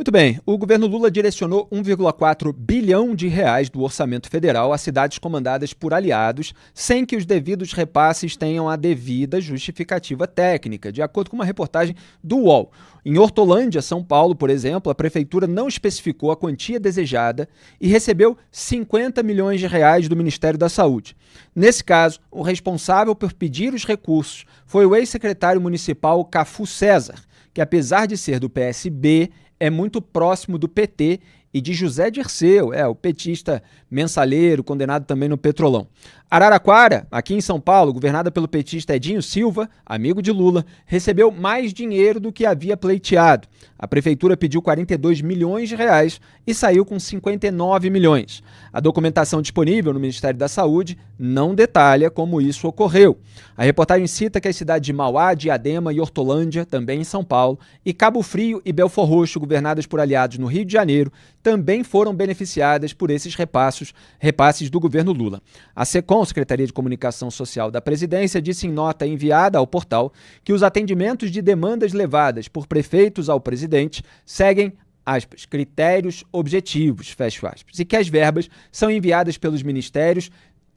Muito bem, o governo Lula direcionou 1,4 bilhão de reais do orçamento federal a cidades comandadas por aliados, sem que os devidos repasses tenham a devida justificativa técnica, de acordo com uma reportagem do UOL. Em Hortolândia, São Paulo, por exemplo, a prefeitura não especificou a quantia desejada e recebeu 50 milhões de reais do Ministério da Saúde. Nesse caso, o responsável por pedir os recursos foi o ex-secretário municipal Cafu César, que apesar de ser do PSB, é muito próximo do PT e de José Dirceu, o petista mensalheiro, condenado também no Petrolão. Araraquara, aqui em São Paulo, governada pelo petista Edinho Silva, amigo de Lula, recebeu mais dinheiro do que havia pleiteado. A prefeitura pediu 42 milhões de reais e saiu com 59 milhões. A documentação disponível no Ministério da Saúde não detalha como isso ocorreu. A reportagem cita que as cidades de Mauá, Diadema e Hortolândia, também em São Paulo, e Cabo Frio e Belfor Roxo, governadas por aliados no Rio de Janeiro, também foram beneficiadas por esses repasses do governo Lula. A SECOM, Secretaria de Comunicação Social da Presidência, disse em nota enviada ao portal que os atendimentos de demandas levadas por prefeitos ao presidente seguem, aspas, critérios objetivos, fecha aspas, e que as verbas são enviadas pelos ministérios,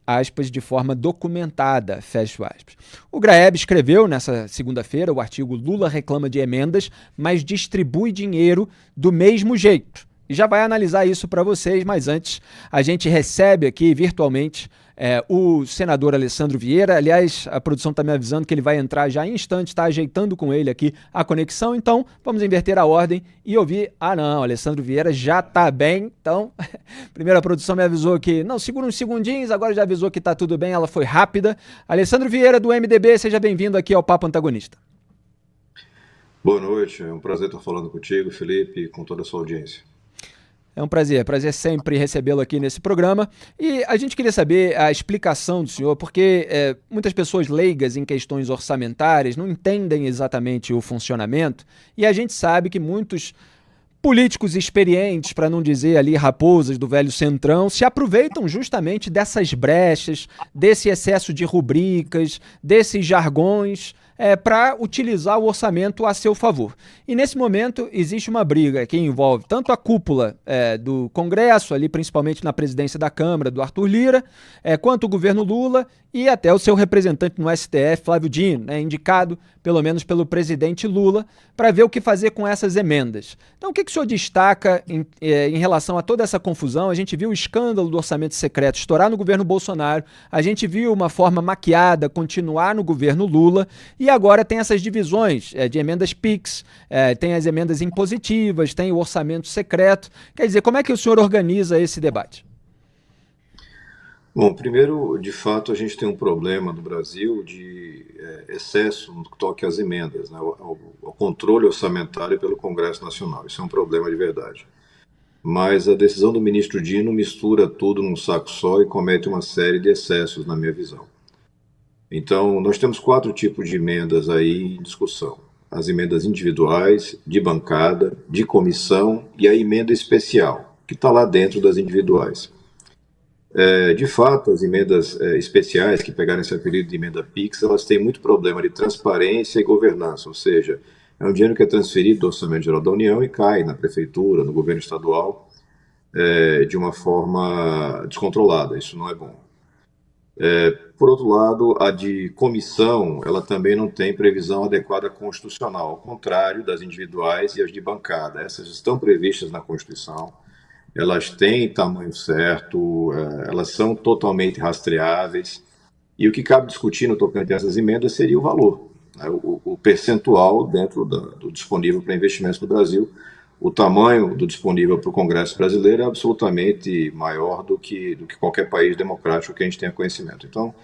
aspas, de forma documentada, fecha aspas. O Graeb escreveu nessa segunda-feira o artigo Lula reclama de emendas, mas distribui dinheiro do mesmo jeito. E já vai analisar isso para vocês, mas antes a gente recebe aqui virtualmente o senador Alessandro Vieira. Aliás, a produção está me avisando que ele vai entrar já em instante, está ajeitando com ele aqui a conexão, então vamos inverter a ordem e ouvir. Ah não, Alessandro Vieira já está bem, então primeiro a produção me avisou que, não, segura uns segundinhos, agora já avisou que está tudo bem, ela foi rápida. Alessandro Vieira do MDB, seja bem-vindo aqui ao Papo Antagonista. Boa noite, é um prazer estar falando contigo, Felipe, e com toda a sua audiência. É um prazer sempre recebê-lo aqui nesse programa. E a gente queria saber a explicação do senhor, porque muitas pessoas leigas em questões orçamentárias não entendem exatamente o funcionamento, e a gente sabe que muitos políticos experientes, para não dizer ali raposas do velho centrão, se aproveitam justamente dessas brechas, desse excesso de rubricas, desses jargões, para utilizar o orçamento a seu favor. E nesse momento existe uma briga que envolve tanto a cúpula do Congresso, ali principalmente na presidência da Câmara, do Arthur Lira, quanto o governo Lula e até o seu representante no STF, Flávio Dino, indicado pelo menos pelo presidente Lula, para ver o que fazer com essas emendas. Então o que o senhor destaca em relação a toda essa confusão? A gente viu o escândalo do orçamento secreto estourar no governo Bolsonaro, a gente viu uma forma maquiada continuar no governo Lula, e agora tem essas divisões de emendas PIX, tem as emendas impositivas, tem o orçamento secreto. Quer dizer, como é que o senhor organiza esse debate? Bom, primeiro, de fato, a gente tem um problema no Brasil de excesso no que toque às emendas, né, ao controle orçamentário pelo Congresso Nacional. Isso é um problema de verdade. Mas a decisão do ministro Dino mistura tudo num saco só e comete uma série de excessos, na minha visão. Então, nós temos 4 tipos de emendas aí em discussão. As emendas individuais, de bancada, de comissão e a emenda especial, que está lá dentro das individuais. De fato, as emendas especiais, que pegaram esse apelido de emenda PIX, elas têm muito problema de transparência e governança, ou seja, é um dinheiro que é transferido do Orçamento Geral da União e cai na Prefeitura, no governo estadual, de uma forma descontrolada. Isso não é bom. Por outro lado, a de comissão, ela também não tem previsão adequada constitucional, ao contrário das individuais e as de bancada. Essas estão previstas na Constituição, elas têm tamanho certo, elas são totalmente rastreáveis, e o que cabe discutir no tocante a essas emendas seria o valor, né, o percentual dentro do disponível para investimentos no Brasil. O tamanho do disponível para o Congresso brasileiro é absolutamente maior do que qualquer país democrático que a gente tenha conhecimento. Então,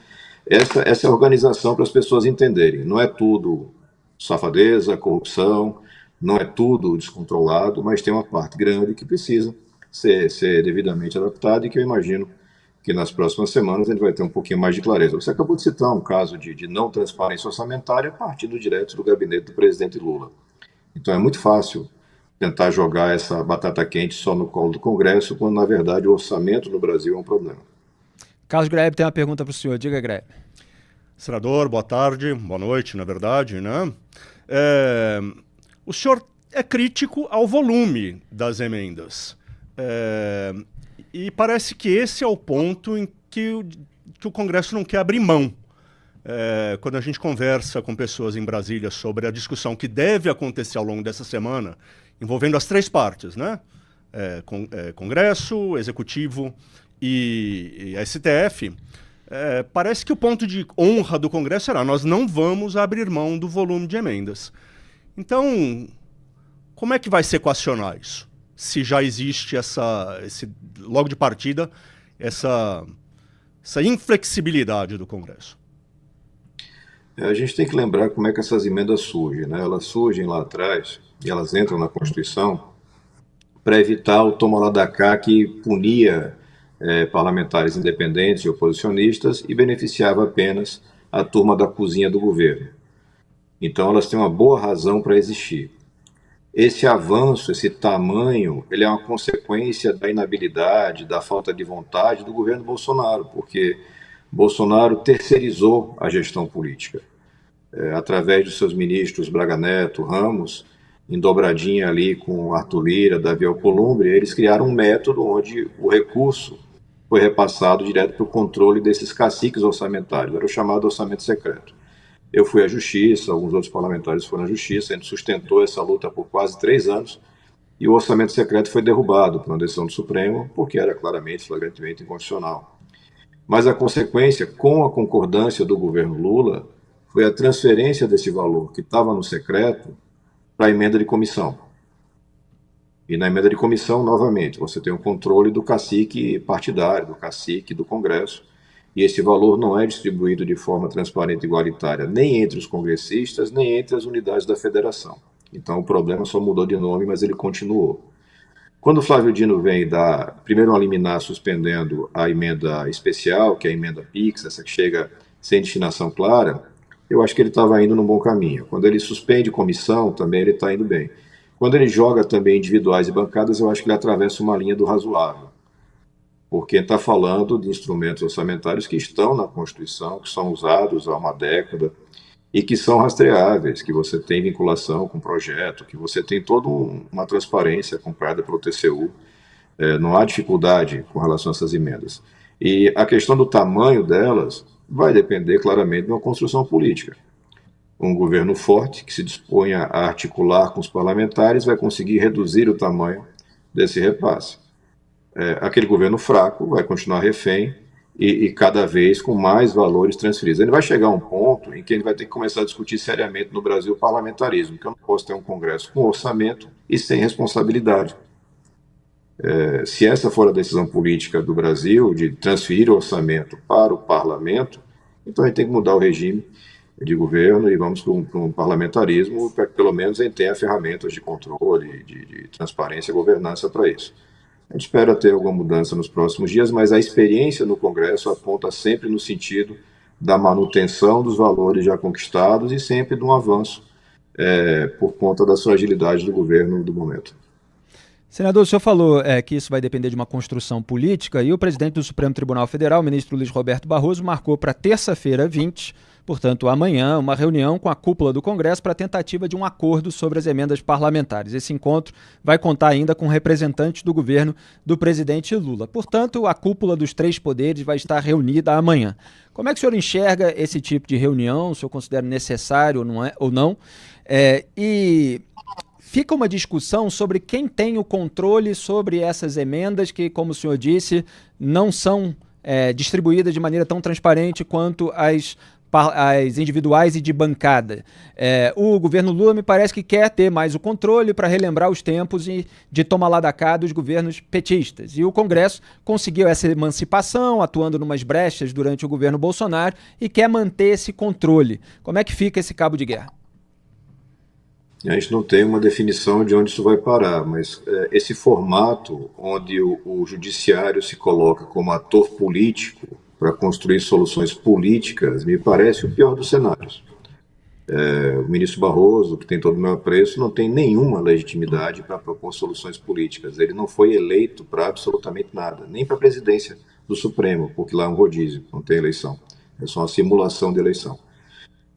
essa é a organização para as pessoas entenderem. Não é tudo safadeza, corrupção, não é tudo descontrolado, mas tem uma parte grande que precisa ser devidamente adaptada e que eu imagino que nas próximas semanas a gente vai ter um pouquinho mais de clareza. Você acabou de citar um caso de não transparência orçamentária partindo direto do gabinete do presidente Lula. Então é muito fácil tentar jogar essa batata quente só no colo do Congresso, quando na verdade o orçamento no Brasil é um problema. Carlos Graeb tem uma pergunta para o senhor. Diga, Graeb. Senador, boa tarde, boa noite, na verdade, né? O senhor é crítico ao volume das emendas. E parece que esse é o ponto em que o Congresso não quer abrir mão. Quando a gente conversa com pessoas em Brasília sobre a discussão que deve acontecer ao longo dessa semana, envolvendo as três partes, né? Congresso, Executivo e STF, parece que o ponto de honra do Congresso era: nós não vamos abrir mão do volume de emendas. Então, como é que vai se equacionar isso? Se já existe logo de partida, essa inflexibilidade do Congresso. A gente tem que lembrar como é que essas emendas surgem, né? Elas surgem lá atrás e elas entram na Constituição para evitar o toma lá da cá que punia parlamentares independentes e oposicionistas e beneficiava apenas a turma da cozinha do governo. Então elas têm uma boa razão para existir. Esse avanço, esse tamanho, ele é uma consequência da inabilidade, da falta de vontade do governo Bolsonaro, porque Bolsonaro terceirizou a gestão política. Através dos seus ministros Braga Neto, Ramos, em dobradinha ali com Arthur Lira, Davi Alcolumbre, eles criaram um método onde o recurso foi repassado direto para o controle desses caciques orçamentários, era o chamado orçamento secreto. Eu fui à Justiça, alguns outros parlamentares foram à Justiça, a gente sustentou essa luta por quase 3 anos, e o orçamento secreto foi derrubado por uma decisão do Supremo, porque era claramente, flagrantemente inconstitucional. Mas a consequência, com a concordância do governo Lula, foi a transferência desse valor que estava no secreto para a emenda de comissão. E na emenda de comissão, novamente, você tem o controle do cacique partidário, do cacique do Congresso, e esse valor não é distribuído de forma transparente e igualitária, nem entre os congressistas, nem entre as unidades da federação. Então o problema só mudou de nome, mas ele continuou. Quando o Flávio Dino vem dar, primeiro, uma liminar suspendendo a emenda especial, que é a emenda PIX, essa que chega sem destinação clara, eu acho que ele estava indo num bom caminho. Quando ele suspende comissão, também ele está indo bem. Quando ele joga também individuais e bancadas, eu acho que ele atravessa uma linha do razoável. Porque está falando de instrumentos orçamentários que estão na Constituição, que são usados há uma década e que são rastreáveis, que você tem vinculação com o projeto, que você tem toda uma transparência acompanhada pelo TCU. Não há dificuldade com relação a essas emendas. E a questão do tamanho delas vai depender claramente de uma construção política. Um governo forte, que se disponha a articular com os parlamentares, vai conseguir reduzir o tamanho desse repasse. Aquele governo fraco vai continuar refém e cada vez com mais valores transferidos. Ele vai chegar a um ponto em que ele vai ter que começar a discutir seriamente no Brasil o parlamentarismo, porque eu não posso ter um Congresso com orçamento e sem responsabilidade. Se essa for a decisão política do Brasil, de transferir o orçamento para o parlamento, então a gente tem que mudar o regime de governo e vamos para um parlamentarismo, para que pelo menos a gente tenha ferramentas de controle, de transparência e governança para isso. A gente espera ter alguma mudança nos próximos dias, mas a experiência no Congresso aponta sempre no sentido da manutenção dos valores já conquistados e sempre de um avanço por conta da fragilidade do governo do momento. Senador, o senhor falou que isso vai depender de uma construção política e o presidente do Supremo Tribunal Federal, o ministro Luiz Roberto Barroso, marcou para terça-feira 20, portanto amanhã, uma reunião com a cúpula do Congresso para a tentativa de um acordo sobre as emendas parlamentares. Esse encontro vai contar ainda com representantes do governo do presidente Lula. Portanto, a cúpula dos 3 poderes vai estar reunida amanhã. Como é que o senhor enxerga esse tipo de reunião? O senhor considera necessário ou não? E fica uma discussão sobre quem tem o controle sobre essas emendas que, como o senhor disse, não são distribuídas de maneira tão transparente quanto as individuais e de bancada. O governo Lula me parece que quer ter mais o controle para relembrar os tempos de toma lá da cá dos governos petistas. E o Congresso conseguiu essa emancipação, atuando numas brechas durante o governo Bolsonaro e quer manter esse controle. Como é que fica esse cabo de guerra? A gente não tem uma definição de onde isso vai parar, mas esse formato onde o judiciário se coloca como ator político para construir soluções políticas me parece o pior dos cenários. O ministro Barroso, que tem todo o meu apreço, não tem nenhuma legitimidade para propor soluções políticas. Ele não foi eleito para absolutamente nada, nem para a presidência do Supremo, porque lá é um rodízio, não tem eleição. É só uma simulação de eleição.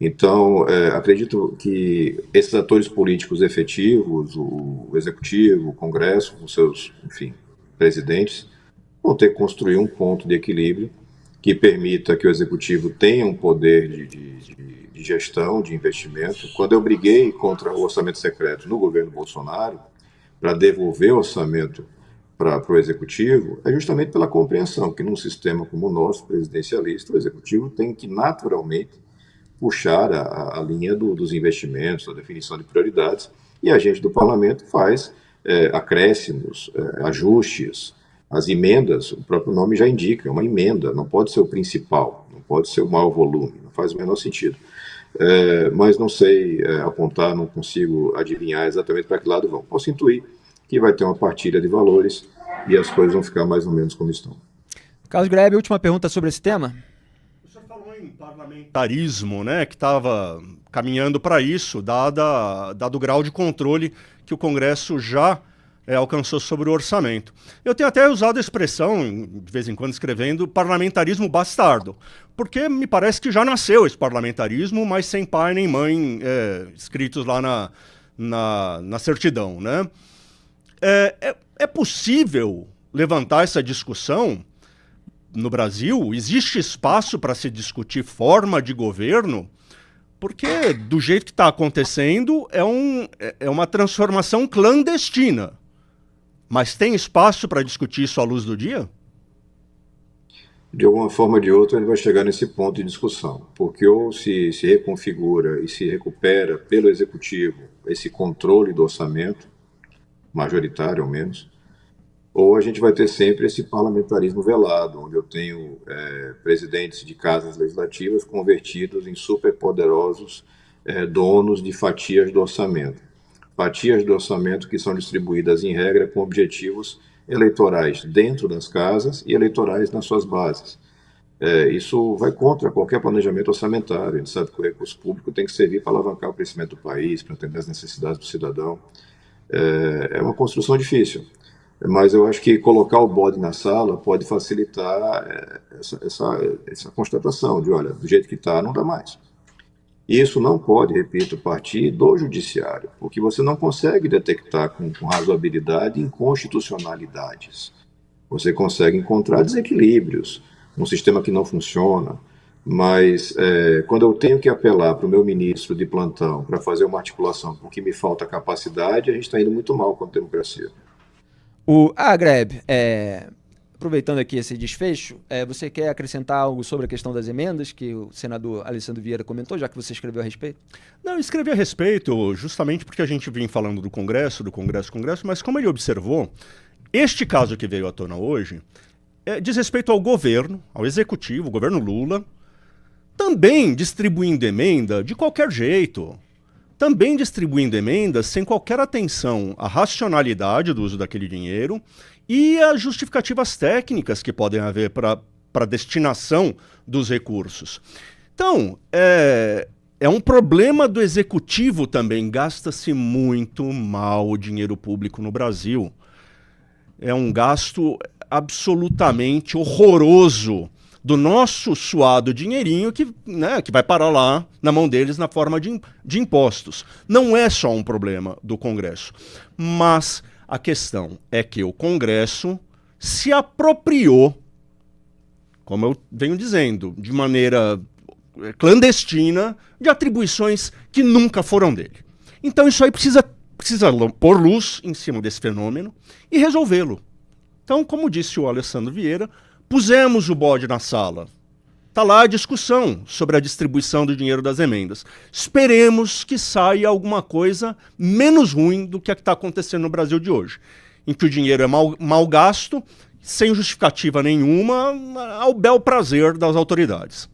Então, acredito que esses atores políticos efetivos, o Executivo, o Congresso, com seus, enfim, presidentes, vão ter que construir um ponto de equilíbrio que permita que o Executivo tenha um poder de gestão, de investimento. Quando eu briguei contra o orçamento secreto no governo Bolsonaro, para devolver o orçamento para o Executivo, é justamente pela compreensão que num sistema como o nosso, presidencialista, o Executivo tem que naturalmente puxar a linha dos investimentos, da definição de prioridades, e a gente do Parlamento faz acréscimos, ajustes, as emendas, o próprio nome já indica, é uma emenda, não pode ser o principal, não pode ser o maior volume, não faz o menor sentido. Mas não sei apontar, não consigo adivinhar exatamente para que lado vão. Posso intuir que vai ter uma partilha de valores e as coisas vão ficar mais ou menos como estão. Carlos Grebe, última pergunta sobre esse tema. O senhor falou em parlamentarismo, né, que estava caminhando para isso, dado o grau de controle que o Congresso já alcançou sobre o orçamento. Eu tenho até usado a expressão, de vez em quando escrevendo, parlamentarismo bastardo, porque me parece que já nasceu esse parlamentarismo, mas sem pai nem mãe escritos lá na certidão, né? É possível levantar essa discussão no Brasil? Existe espaço para se discutir forma de governo? Porque, do jeito que está acontecendo, é uma transformação clandestina. Mas tem espaço para discutir isso à luz do dia? De alguma forma ou de outra, ele vai chegar nesse ponto de discussão, porque ou se reconfigura e se recupera pelo Executivo esse controle do orçamento, majoritário ao menos, ou a gente vai ter sempre esse parlamentarismo velado, onde eu tenho presidentes de casas legislativas convertidos em superpoderosos donos de fatias do orçamento. Fatias do orçamento que são distribuídas, em regra, com objetivos eleitorais dentro das casas e eleitorais nas suas bases. Isso vai contra qualquer planejamento orçamentário. A gente sabe que o recurso público tem que servir para alavancar o crescimento do país, para atender as necessidades do cidadão. É uma construção difícil, mas eu acho que colocar o bode na sala pode facilitar essa constatação de, olha, do jeito que está, não dá mais. E isso não pode, repito, partir do judiciário, porque você não consegue detectar com razoabilidade inconstitucionalidades. Você consegue encontrar desequilíbrios, um sistema que não funciona, mas quando eu tenho que apelar para o meu ministro de plantão para fazer uma articulação porque me falta capacidade, a gente está indo muito mal com a democracia. Grebe, aproveitando aqui esse desfecho, você quer acrescentar algo sobre a questão das emendas que o senador Alessandro Vieira comentou, já que você escreveu a respeito? Não, eu escrevi a respeito justamente porque a gente vinha falando do Congresso, mas como ele observou, este caso que veio à tona hoje diz respeito ao governo, ao Executivo, o governo Lula, também distribuindo emenda de qualquer jeito, também distribuindo emendas sem qualquer atenção à racionalidade do uso daquele dinheiro e as justificativas técnicas que podem haver para a destinação dos recursos. Então, é um problema do Executivo também. Gasta-se muito mal o dinheiro público no Brasil. É um gasto absolutamente horroroso do nosso suado dinheirinho que vai parar lá na mão deles na forma de impostos. Não é só um problema do Congresso, mas a questão é que o Congresso se apropriou, como eu venho dizendo, de maneira clandestina, de atribuições que nunca foram dele. Então isso aí precisa pôr luz em cima desse fenômeno e resolvê-lo. Então, como disse o Alessandro Vieira, pusemos o bode na sala. Está lá a discussão sobre a distribuição do dinheiro das emendas. Esperemos que saia alguma coisa menos ruim do que está acontecendo no Brasil de hoje, em que o dinheiro é mal gasto, sem justificativa nenhuma, ao bel prazer das autoridades.